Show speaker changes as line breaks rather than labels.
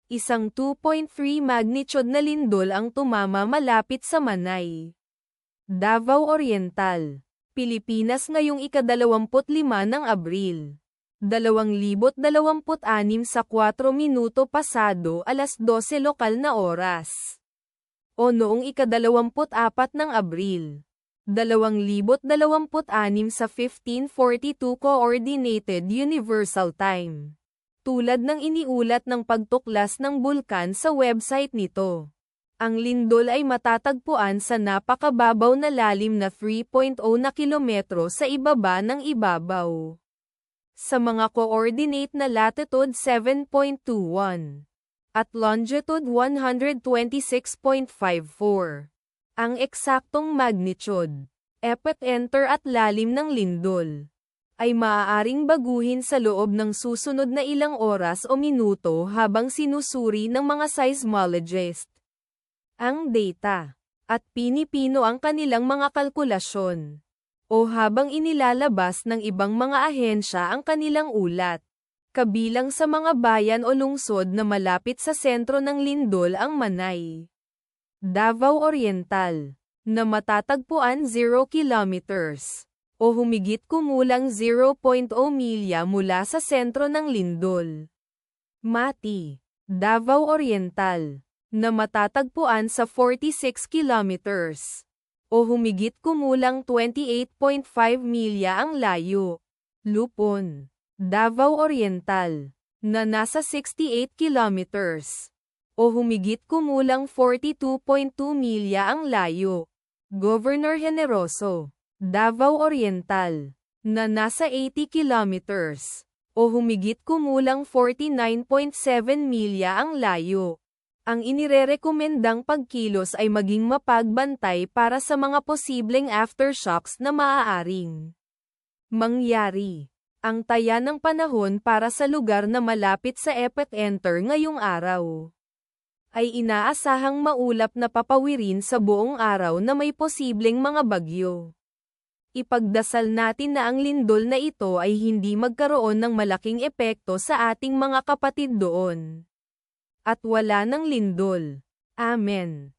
Isang 2.3 magnitude na lindol ang tumama malapit sa Manay, Davao Oriental, Pilipinas ngayong ika-25 ng Abril, 2026 sa 4 minuto pasado alas 12 lokal na oras. O noong ika-24 ng Abril, 2026 sa 15:42 Coordinated Universal Time. Tulad ng iniulat ng pagtuklas ng bulkan sa website nito, ang lindol ay matatagpuan sa napakababaw na lalim na 3.0 na kilometro sa ibaba ng ibabaw. Sa mga coordinate na latitude 7.21 at longitude 126.54. Ang eksaktong magnitude, epicenter at lalim ng lindol ay maaaring baguhin sa loob ng susunod na ilang oras o minuto habang sinusuri ng mga seismologist ang data at pinipino ang kanilang mga kalkulasyon o habang inilalabas ng ibang mga ahensya ang kanilang ulat. Kabilang sa mga bayan o lungsod na malapit sa sentro ng lindol ang Manay, Davao Oriental, na matatagpuan 0 kilometers o humigit kumulang 0.0 milya mula sa sentro ng lindol. Mati, Davao Oriental, na matatagpuan sa 46 kilometers o humigit kumulang 28.5 milya ang layo. Lupon, Davao Oriental, na nasa 68 kilometers o humigit kumulang 42.2 milya ang layo. Governor Generoso, Davao Oriental, na nasa 80 kilometers o humigit kumulang 49.7 milya ang layo. Ang inirerekomendang pagkilos ay maging mapagbantay para sa mga posibleng aftershocks na maaaring mangyari. Ang taya ng panahon para sa lugar na malapit sa epicenter ngayong araw ay inaasahang maulap na papawirin sa buong araw na may posibleng mga bagyo. Ipagdasal natin na ang lindol na ito ay hindi magkaroon ng malaking epekto sa ating mga kapatid doon. At wala ng lindol. Amen.